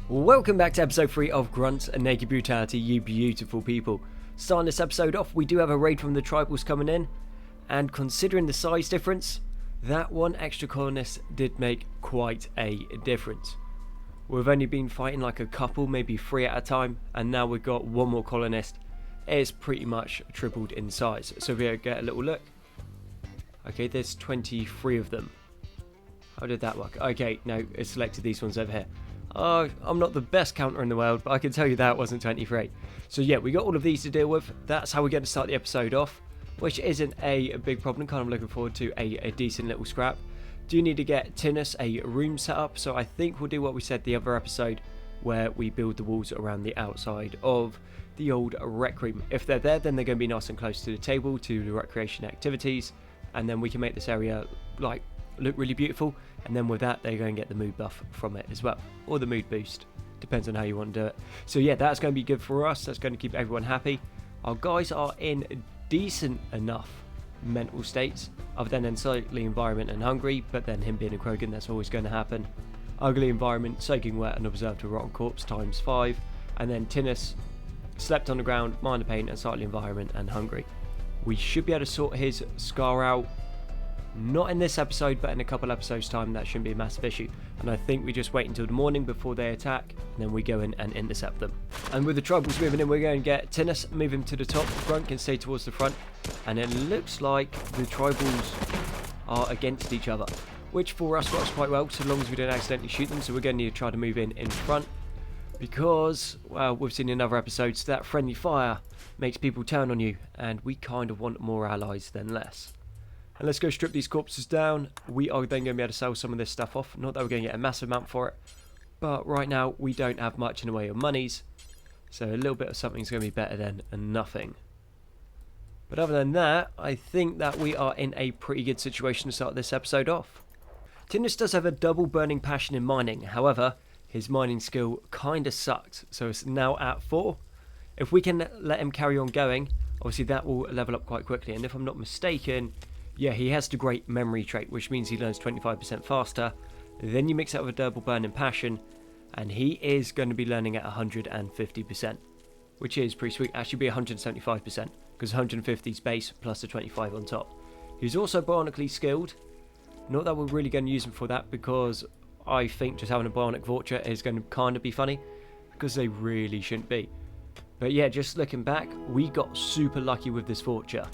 Welcome back to episode 3 of Grunts and Naked Brutality, you beautiful people. Starting this episode off, we do have a raid from the tribals coming in, and considering the size difference, that one extra colonist did make quite a difference. We've only been fighting like a couple, maybe 3 at a time, and now we've got one more colonist. It's pretty much tripled in size. So we'll get a little look. Okay, there's 23 of them. How did that work? Okay, no, it selected these ones over here. I'm not the best counter in the world, but I can tell you that wasn't 23. So yeah, we got all of these to deal with. That's how we're going to start the episode off, which isn't a big problem. Kind of looking forward to a decent little scrap. Do need to get Tinus a room set up, so I think we'll do what we said the other episode, where we build the walls around the outside of the old rec room. If they're there, then they're going to be nice and close to the table, to the recreation activities, and then we can make this area like look really beautiful, and then with that they're going to get the mood buff from it as well, or the mood boost, depends on how you want to do it. So yeah, that's going to be good for us. That's going to keep everyone happy. Our guys are in decent enough mental states, other than slightly environment and hungry, but then him being a Krogan, that's always going to happen. Ugly environment, soaking wet and observed a rotten corpse times 5, and then Tinus slept on the ground, minor pain and slightly environment and hungry. We should be able to sort his scar out, not in this episode, but in a couple episodes time. That shouldn't be a massive issue, and I think we just wait until the morning before they attack, and then we go in and intercept them. And with the tribals moving in, we're going to get Tinus, move him to the top, Grunt can stay towards the front, and it looks like the tribals are against each other, which for us works quite well, so long as we don't accidentally shoot them. So we're going to need to try to move in front, because, well, we've seen in other episodes that friendly fire makes people turn on you, and we kind of want more allies than less. And let's go strip these corpses down. We are then going to be able to sell some of this stuff off. Not that we're going to get a massive amount for it, but right now we don't have much in the way of monies, so a little bit of something is going to be better than nothing. But other than that, I think that we are in a pretty good situation to start this episode off. Tinus does have a double burning passion in mining. However, his mining skill kind of sucked, so it's now at 4. If we can let him carry on going, obviously that will level up quite quickly. And if I'm not mistaken, yeah, he has the great memory trait, which means he learns 25% faster. Then you mix that with a double burning passion, and he is going to be learning at 150%, which is pretty sweet. Actually be 175%, because 150 is base plus the 25 on top. He's also bionically skilled. Not that we're really going to use him for that, because I think just having a bionic vulture is going to kind of be funny, because they really shouldn't be. But yeah, just looking back, we got super lucky with this vulture.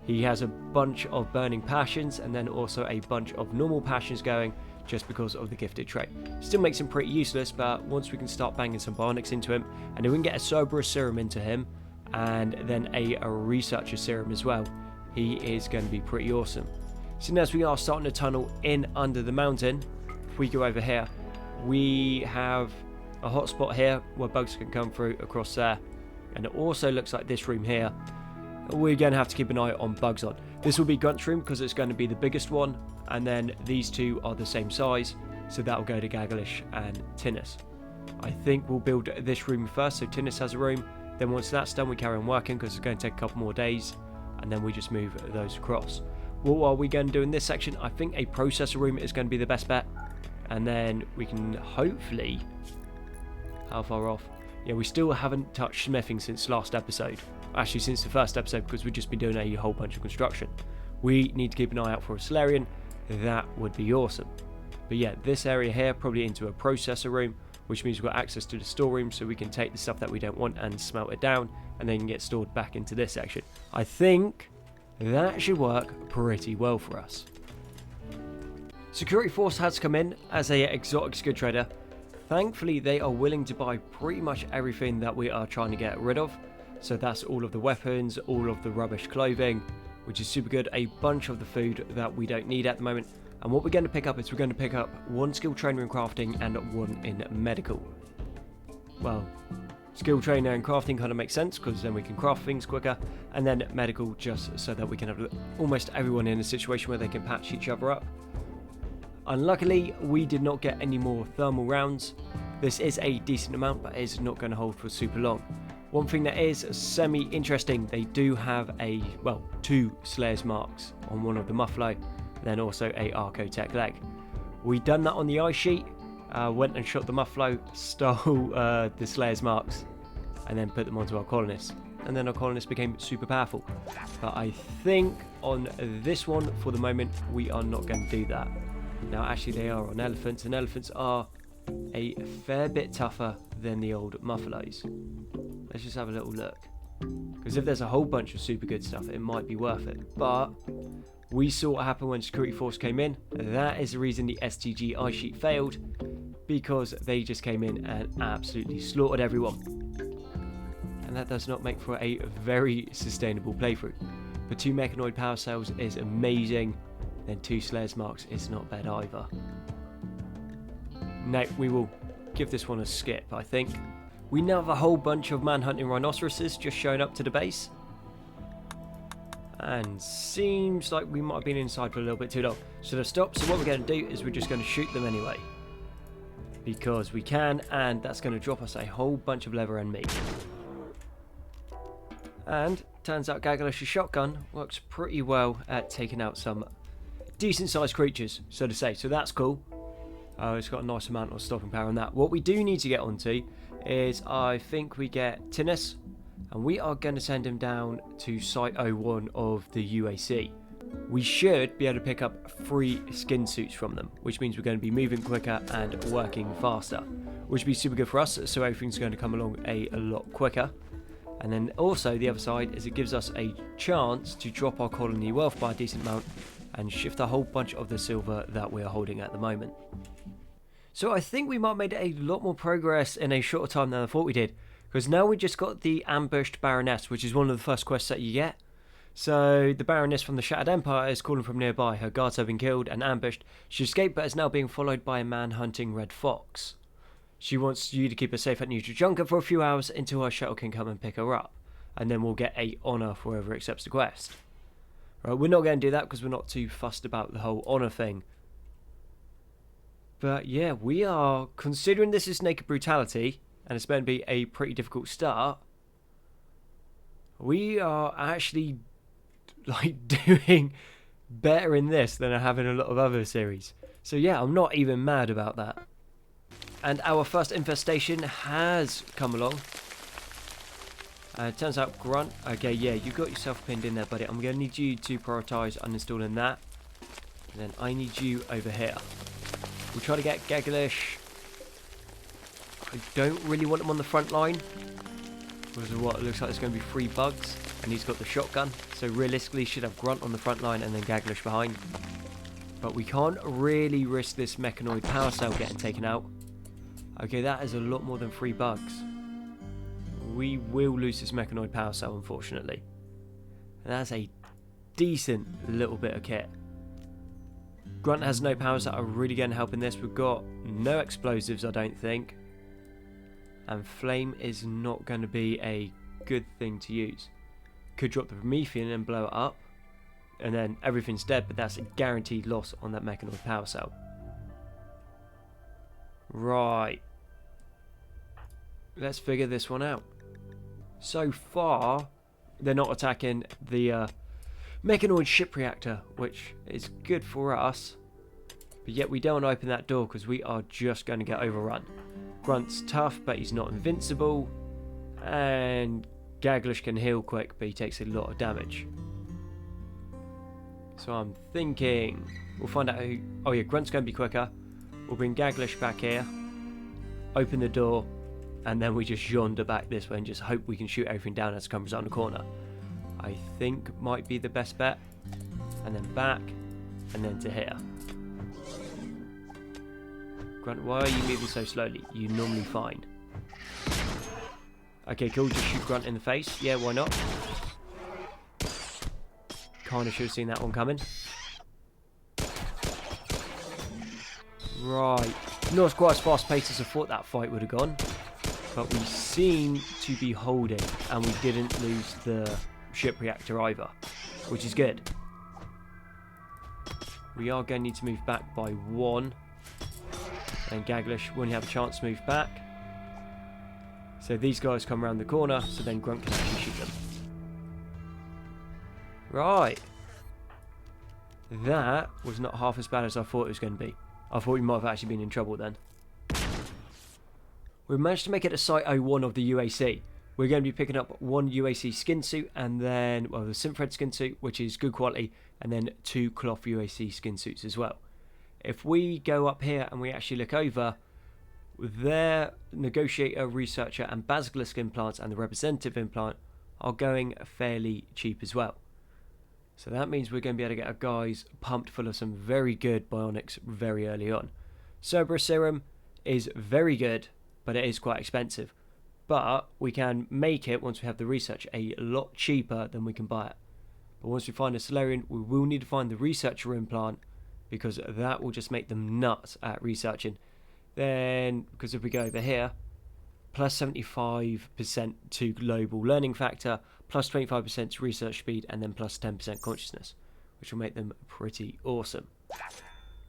He has a bunch of burning passions, and then also a bunch of normal passions going, just because of the gifted trait. Still makes him pretty useless, but once we can start banging some bionics into him, and if we can get a Cerberus serum into him, and then a researcher serum as well, he is going to be pretty awesome. So as we are starting to tunnel in under the mountain, if we go over here, we have a hotspot here where bugs can come through across there, and it also looks like this room here we're going to have to keep an eye on bugs on. This will be Grunt's room because it's going to be the biggest one, and then these two are the same size, so that will go to Gagalish and Tinus. I think we'll build this room first, so Tinus has a room, then once that's done we carry on working because it's going to take a couple more days, and then we just move those across. What are we going to do in this section? I think a processor room is going to be the best bet, and then we can hopefully... How far off? Yeah, we still haven't touched smithing since last episode. Actually, since the first episode, because we've just been doing a whole bunch of construction. We need to keep an eye out for a Solarian. That would be awesome. But yeah, this area here, probably into a processor room, which means we've got access to the storeroom, so we can take the stuff that we don't want and smelt it down, and then get stored back into this section. I think that should work pretty well for us. Security Force has come in as a exotic good trader. Thankfully, they are willing to buy pretty much everything that we are trying to get rid of. So that's all of the weapons, all of the rubbish clothing, which is super good, a bunch of the food that we don't need at the moment. And what we're going to pick up is we're going to pick up 1 skill trainer in crafting and 1 in medical. Well, skill trainer and crafting kind of makes sense because then we can craft things quicker, and then medical just so that we can have almost everyone in a situation where they can patch each other up. Unluckily, we did not get any more thermal rounds. This is a decent amount, but it's not going to hold for super long. One thing that is semi-interesting, they do have 2 Slayer's marks on one of the Muffalo, then also a Archotech leg. We done that on the ice sheet, went and shot the muffalo, stole the Slayer's marks, and then put them onto our colonists. And then our colonists became super powerful. But I think on this one, for the moment, we are not going to do that. Now, actually, they are on elephants, and elephants are a fair bit tougher than the old muffalos. Let's just have a little look. Because if there's a whole bunch of super good stuff, it might be worth it. But we saw what happened when Security Force came in. That is the reason the STG ice sheet failed, because they just came in and absolutely slaughtered everyone. And that does not make for a very sustainable playthrough. But 2 mechanoid power cells is amazing, then 2 Slayer's marks is not bad either. No, we will give this one a skip, I think. We now have a whole bunch of man-hunting rhinoceroses just showing up to the base. And seems like we might have been inside for a little bit too long. So to stop, so what we're going to do is we're just going to shoot them anyway. Because we can, and that's going to drop us a whole bunch of leather and meat. And turns out Gagalish's shotgun works pretty well at taking out some decent sized creatures, so to say. So that's cool. It's got a nice amount of stopping power on that. What we do need to get onto is, I think we get Tinnis, and we are going to send him down to Site 01 of the UAC. We should be able to pick up 3 skin suits from them, which means we're going to be moving quicker and working faster, which would be super good for us, so everything's going to come along a lot quicker. And then also the other side is it gives us a chance to drop our colony wealth by a decent amount and shift a whole bunch of the silver that we're holding at the moment. So I think we might have made a lot more progress in a shorter time than I thought we did, because now we just got the ambushed Baroness, which is one of the first quests that you get. So the Baroness from the Shattered Empire is calling from nearby. Her guards have been killed and ambushed. She escaped but is now being followed by a man hunting Red Fox. She wants you to keep her safe at Neutral Junker for a few hours until her shuttle can come and pick her up. And then we'll get a honour for whoever accepts the quest. Right, we're not going to do that because we're not too fussed about the whole honour thing. But yeah, we are, considering this is Naked Brutality, and it's meant to be a pretty difficult start, we are actually like doing better in this than I have in a lot of other series. So yeah, I'm not even mad about that. And our first infestation has come along. It turns out Grunt. Okay, yeah, you got yourself pinned in there, buddy. I'm going to need you to prioritise uninstalling that. And then I need you over here. We'll try to get Gagalish. I don't really want him on the front line, because of what it looks like there's going to be 3 bugs. And he's got the shotgun. So realistically, should have Grunt on the front line and then Gagalish behind. But we can't really risk this mechanoid power cell getting taken out. Okay, that is a lot more than 3 bugs. We will lose this mechanoid power cell, unfortunately. And that's a decent little bit of kit. Grunt has no powers that are really going to help in this. We've got no explosives, I don't think. And flame is not going to be a good thing to use. Could drop the Promethean and blow it up. And then everything's dead, but that's a guaranteed loss on that mechanoid power cell. Right. Let's figure this one out. So far, they're not attacking the mechanoid ship reactor, which is good for us. But yet we don't want to open that door because we are just going to get overrun. Grunt's tough, but he's not invincible. And Gagalish can heal quick, but he takes a lot of damage. So I'm thinking we'll find out who... Oh yeah, Grunt's going to be quicker. We'll bring Gagalish back here, open the door, and then we just yonder back this way and just hope we can shoot everything down as it comes around the corner. I think might be the best bet. And then back, and then to here. Grunt, why are you moving so slowly? You're normally fine. Okay, cool, just shoot Grunt in the face. Yeah, why not? Kinda should have seen that one coming. Right. Not quite as fast paced as I thought that fight would have gone. But we seem to be holding, and we didn't lose the ship reactor either, which is good. We are going to need to move back by 1. And Gagalish won't have a chance to move back. So these guys come around the corner, so then Grunt can actually shoot them. Right. That was not half as bad as I thought it was going to be. I thought we might have actually been in trouble then. We've managed to make it to Site 01 of the UAC. We're going to be picking up one UAC skin suit and then, well, the Synthread skin suit, which is good quality, and then 2 cloth UAC skin suits as well. If we go up here and we actually look over, their negotiator, researcher, and basilisk implants and the representative implant are going fairly cheap as well. So that means we're going to be able to get our guys pumped full of some very good bionics very early on. Cerberus serum is very good, but it is quite expensive. But we can make it, once we have the research, a lot cheaper than we can buy it. But once we find a Solarian, we will need to find the researcher implant, because that will just make them nuts at researching. Then, because if we go over here, plus 75% to global learning factor, plus 25% to research speed, and then plus 10% consciousness, which will make them pretty awesome.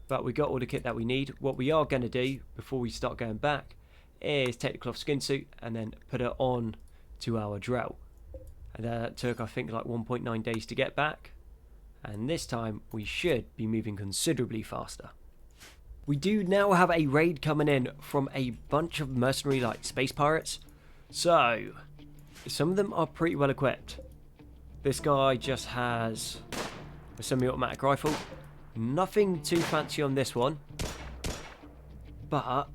But we got all the kit that we need. What we are going to do before we start going back is take the cloth skin suit and then put it on to our drill. And that took, I think, like 1.9 days to get back. And this time we should be moving considerably faster. We do now have a raid coming in from a bunch of mercenary like space pirates. So some of them are pretty well equipped. This guy just has a semi-automatic rifle. Nothing too fancy on this one. But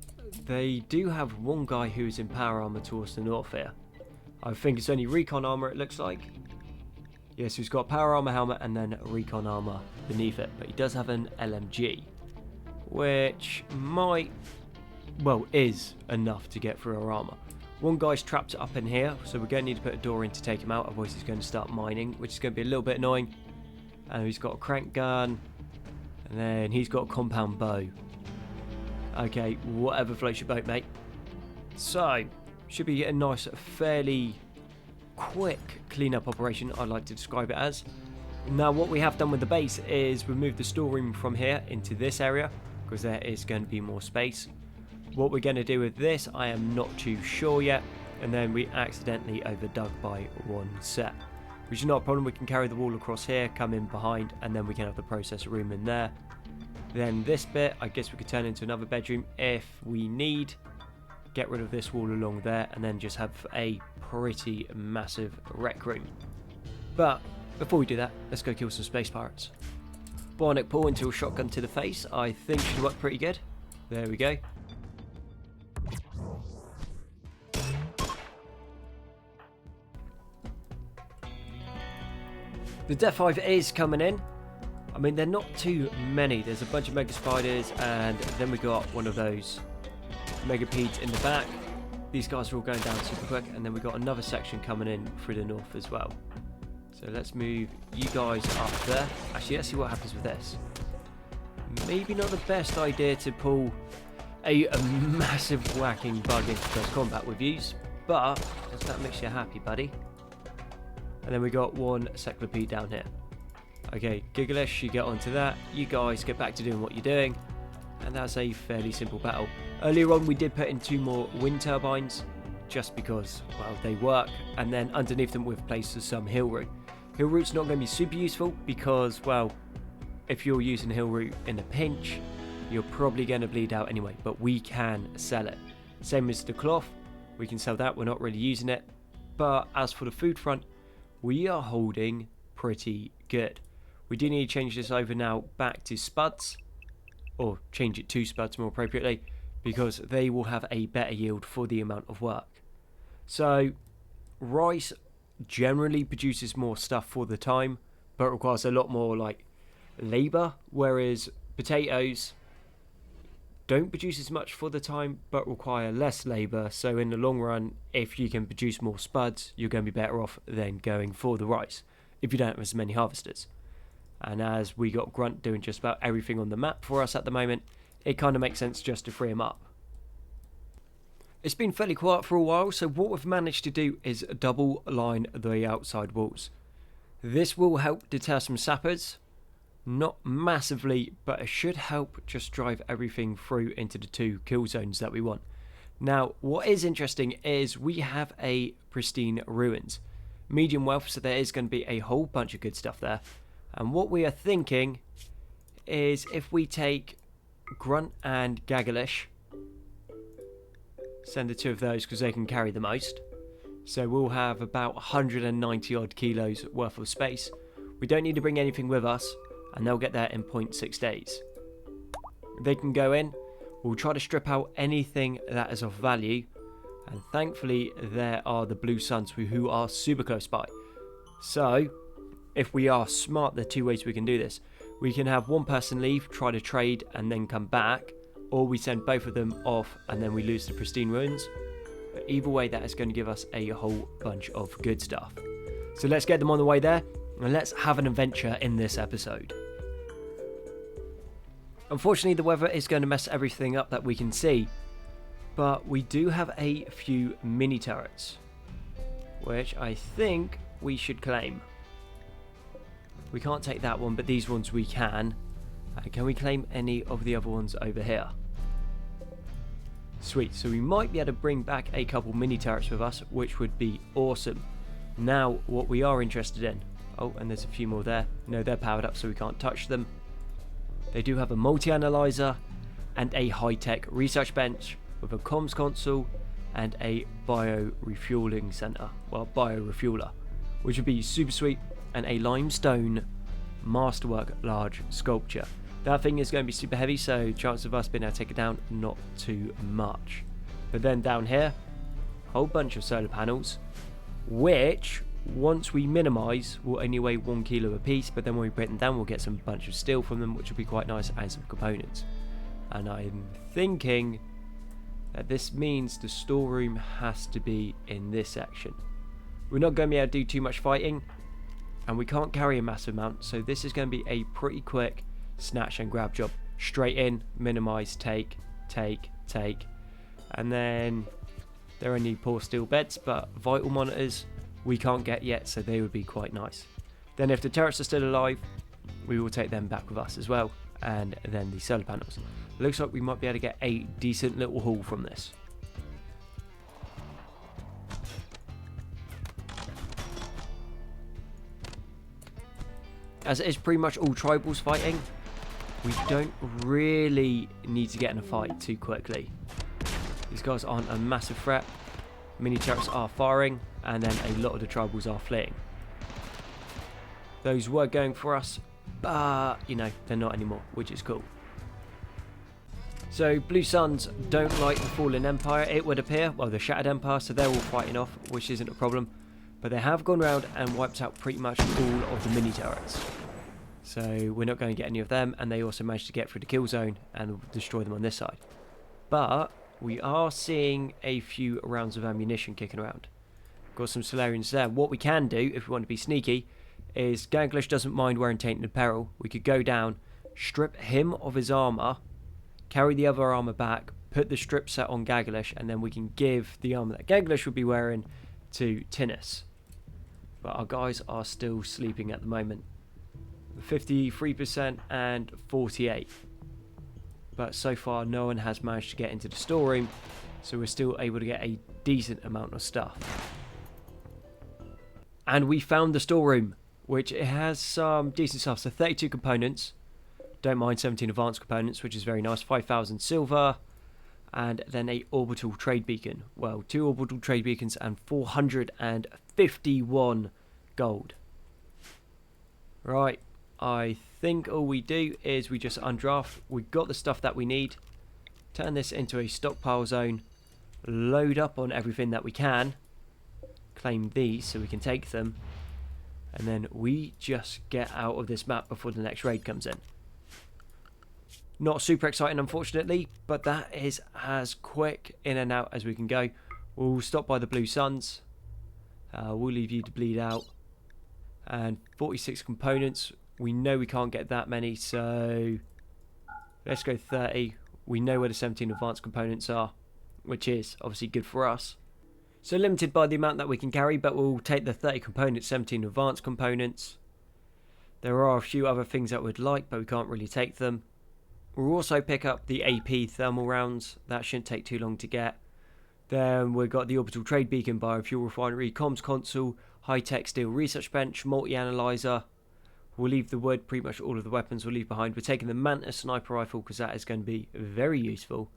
they do have one guy who's in power armor towards the north here. I think it's only recon armor, it looks like. Yes, he's got power armor helmet and then recon armor beneath it. But he does have an LMG, which might, well, is enough to get through our armor. One guy's trapped up in here, so we're going to need to put a door in to take him out, otherwise he's going to start mining, which is going to be a little bit annoying. And he's got a crank gun, and then he's got a compound bow. Okay, whatever floats your boat, mate. So, should be a nice, fairly quick cleanup operation, I'd like to describe it as. Now, what we have done with the base is remove the storeroom from here into this area, because there is going to be more space. What we're going to do with this, I am not too sure yet. And then we accidentally overdug by one set, which is not a problem. We can carry the wall across here, come in behind, and then we can have the processor room in there. Then this bit, I guess we could turn into another bedroom if we need. Get rid of this wall along there, and then just have a pretty massive rec room. But before we do that, let's go kill some space pirates. Bionic pull into a shotgun to the face, I think should work pretty good. There we go. The Death Hive is coming in. I mean, they're not too many. There's a bunch of mega spiders, and then we got one of those megapedes in the back. These guys are all going down super quick, and then we got another section coming in through the north as well. So let's move you guys up there. Actually, let's see what happens with this. Maybe not the best idea to pull a massive whacking bug into close combat with yous, but does that makes you happy, buddy? And then we got one Cyclopede down here. Okay, Gigalish, you get onto that. You guys get back to doing what you're doing. And that's a fairly simple battle. Earlier on, we did put in 2 more wind turbines, just because, well, they work. And then underneath them, we've placed some hill root. Hill root's not going to be super useful because, well, if you're using hill root in a pinch, you're probably going to bleed out anyway. But we can sell it. Same as the cloth. We can sell that. We're not really using it. But as for the food front, we are holding pretty good. We do need to change this over now back to spuds, or change it to spuds more appropriately, because they will have a better yield for the amount of work. So rice generally produces more stuff for the time, but requires a lot more like labor, whereas potatoes don't produce as much for the time but require less labor. So in the long run, if you can produce more spuds, you're going to be better off than going for the rice if you don't have as many harvesters. And as we got Grunt doing just about everything on the map for us at the moment, it kind of makes sense just to free him up. It's been fairly quiet for a while, so what we've managed to do is double line the outside walls. This will help deter some sappers, not massively, but it should help just drive everything through into the 2 kill zones that we want. Now, what is interesting is we have a pristine ruins, medium wealth, so there is going to be a whole bunch of good stuff there. And what we are thinking is if we take Grunt and Gagalish Send the 2 of those because they can carry the most. So we'll have about 190 odd kilos worth of space. We don't need to bring anything with us, and they'll get there in 0.6 days. They can go in. We'll try to strip out anything that is of value, and thankfully there are the blue suns who are super close by. So if we are smart, there are 2 ways we can do this. We can have one person leave, try to trade, and then come back, or we send both of them off and then we lose the pristine ruins. But either way, that is going to give us a whole bunch of good stuff. So let's get them on the way there, and let's have an adventure in this episode. Unfortunately, the weather is going to mess everything up that we can see, but we do have a few mini turrets, which I think we should claim. We can't take that one, but these ones we can. Can we claim any of the other ones over here? Sweet, so we might be able to bring back a couple mini turrets with us, which would be awesome. Now, what we are interested in... Oh, and there's a few more there. No, they're powered up, so we can't touch them. They do have a multi-analyzer and a high-tech research bench with a comms console and a bio-refueling center. Well, bio-refueler, which would be super sweet, and a limestone masterwork large sculpture. That thing is going to be super heavy, so chance of us being able to take it down, not too much. But then down here, a whole bunch of solar panels, which, once we minimise, will only weigh 1 kilo a piece, but then when we break them down, we'll get some bunch of steel from them, which will be quite nice, and some components. And I'm thinking that this means the storeroom has to be in this section. We're not going to be able to do too much fighting, and we can't carry a massive amount, so this is going to be a pretty quick snatch and grab job. Straight in, minimise, take, and then there are only poor steel beds, but vital monitors we can't get yet, so they would be quite nice. Then if the turrets are still alive, we will take them back with us as well, and then the solar panels. Looks like we might be able to get a decent little haul from this. As it is pretty much all tribals fighting, we don't really need to get in a fight too quickly. These guys aren't a massive threat. Mini turrets are firing, and then a lot of the tribals are fleeing. Those were going for us, but you know, they're not anymore, which is cool. So blue suns don't like the fallen empire, it would appear. Well, the shattered empire, so they're all fighting off, which isn't a problem. But they have gone around and wiped out pretty much all of the mini turrets. So we're not going to get any of them, and they also managed to get through the kill zone and destroy them on this side. But we are seeing a few rounds of ammunition kicking around. Got some Solarians there. What we can do, if we want to be sneaky, is Gaglish doesn't mind wearing Tainted Apparel. We could go down, strip him of his armour, carry the other armour back, put the strip set on Gaglish, and then we can give the armour that Gaglish would be wearing to Tinnis. But our guys are still sleeping at the moment. 53% and 48%. But so far no one has managed to get into the storeroom, so we're still able to get a decent amount of stuff. And we found the storeroom, which it has some decent stuff. So 32 components. Don't mind 17 advanced components, which is very nice. 5,000 silver. And then a orbital trade beacon. Well, 2 orbital trade beacons and 451 gold. Right, I think all we do is we just undraft. We've got the stuff that we need. Turn this into a stockpile zone. Load up on everything that we can. Claim these so we can take them. And then we just get out of this map before the next raid comes in. Not super exciting, unfortunately, but that is as quick in and out as we can go. We'll stop by the blue suns. We'll leave you to bleed out. And 46 components. We know we can't get that many, so let's go 30. We know where the 17 advanced components are, which is obviously good for us. So limited by the amount that we can carry, but we'll take the 30 components, 17 advanced components. There are a few other things that we'd like, but we can't really take them. We'll also pick up the AP thermal rounds. That shouldn't take too long to get. Then we've got the orbital trade beacon, biofuel refinery, comms console, high-tech steel research bench, multi-analyzer. We'll leave the wood, pretty much all of the weapons we'll leave behind. We're taking the Mantis sniper rifle because that is going to be very useful.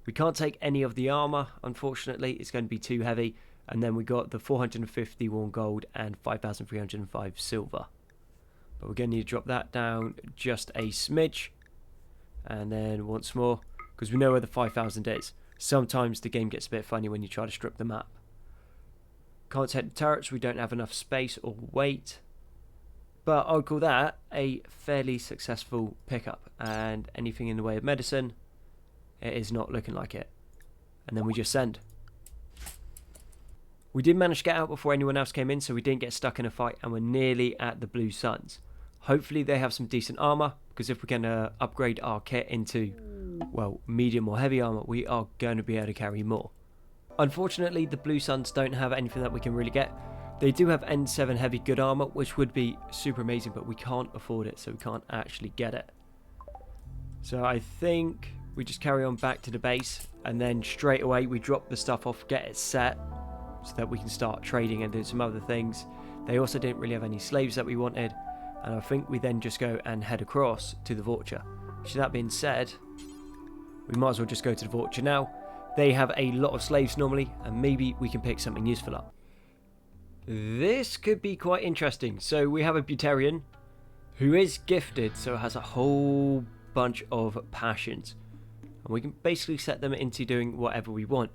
We can't take any of the armor, unfortunately. It's going to be too heavy. And then we got the 451 gold and 5,305 silver. But we're going to need to drop that down just a smidge. And then once more, because we know where the 5,000 is. Sometimes the game gets a bit funny when you try to strip the map. Can't take the turrets, we don't have enough space or weight. But I would call that a fairly successful pickup. And anything in the way of medicine, it is not looking like it. And then we just send. We did manage to get out before anyone else came in, so we didn't get stuck in a fight, and we're nearly at the Blue Suns. Hopefully they have some decent armor, because if we're going to upgrade our kit into, well, medium or heavy armor, we are going to be able to carry more. Unfortunately, the Blue Suns don't have anything that we can really get. They do have N7 heavy good armor, which would be super amazing, but we can't afford it, so we can't actually get it. So I think we just carry on back to the base, and then straight away we drop the stuff off, get it set, so that we can start trading and doing some other things. They also didn't really have any slaves that we wanted, and I think we then just go and head across to the Vulture. So that being said, we might as well just go to the Vulture now. They have a lot of slaves normally, and maybe we can pick something useful up. This could be quite interesting. So we have a Butarian who is gifted, so has a whole bunch of passions, and we can basically set them into doing whatever we want.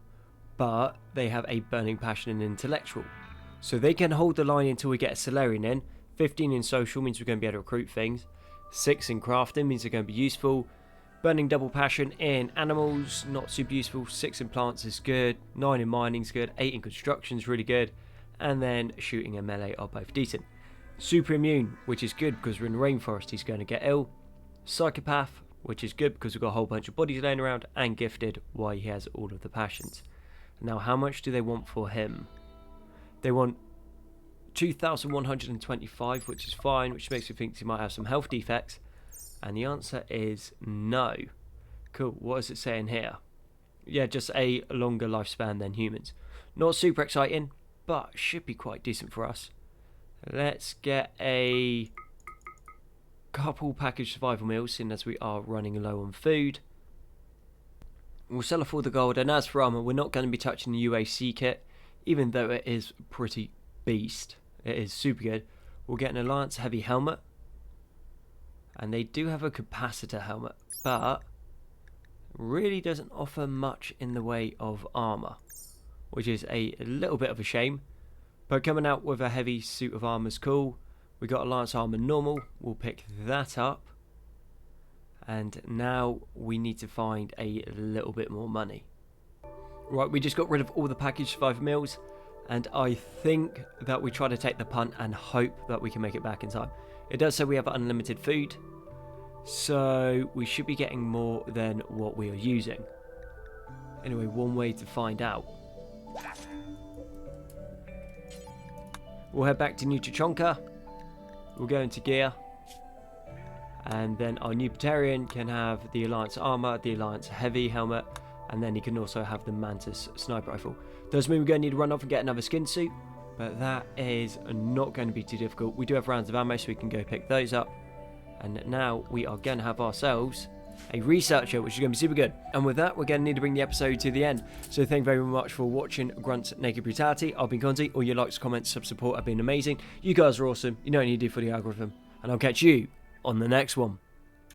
But they have a burning passion in intellectual, so they can hold the line until we get a Solarian in. 15 in social means we're going to be able to recruit things. 6 in crafting means they're going to be useful. Burning double passion in animals, not super useful. 6 in plants is good. 9 in mining is good. 8 in construction is really good. And then shooting and melee are both decent. Super immune, which is good because we're in the rainforest, he's going to get ill. Psychopath, which is good because we've got a whole bunch of bodies laying around. And gifted, why he has all of the passions. Now, how much do they want for him? They want 2,125, which is fine, which makes me think he might have some health defects. And the answer is no. Cool, what is it saying here? Yeah, just a longer lifespan than humans. Not super exciting, but should be quite decent for us. Let's get a couple packaged survival meals, seeing as we are running low on food. We'll sell off all the gold, and as for armor, we're not going to be touching the UAC kit, even though it is pretty beast. It is super good. We'll get an Alliance heavy helmet, and they do have a capacitor helmet, but really doesn't offer much in the way of armor, which is a little bit of a shame. But coming out with a heavy suit of armor is cool. We got Alliance armor normal, we'll pick that up. And now we need to find a little bit more money. Right, we just got rid of all the packaged 5 meals, and I think that we try to take the punt and hope that we can make it back in time. It does say we have unlimited food, so we should be getting more than what we are using. Anyway, one way to find out. We'll head back to Nutrichonka. We'll go into gear. And then our new Batarian can have the Alliance armor, the Alliance heavy helmet, and then he can also have the Mantis sniper rifle. Does mean we're going to need to run off and get another skin suit, but that is not going to be too difficult. We do have rounds of ammo, so we can go pick those up. And now we are going to have ourselves a researcher, which is going to be super good. And with that, we're going to need to bring the episode to the end. So thank you very much for watching Grunt's Naked Brutality. I've been Conti. All your likes, comments, support have been amazing. You guys are awesome. You know what you need to do for the algorithm. And I'll catch you on the next one.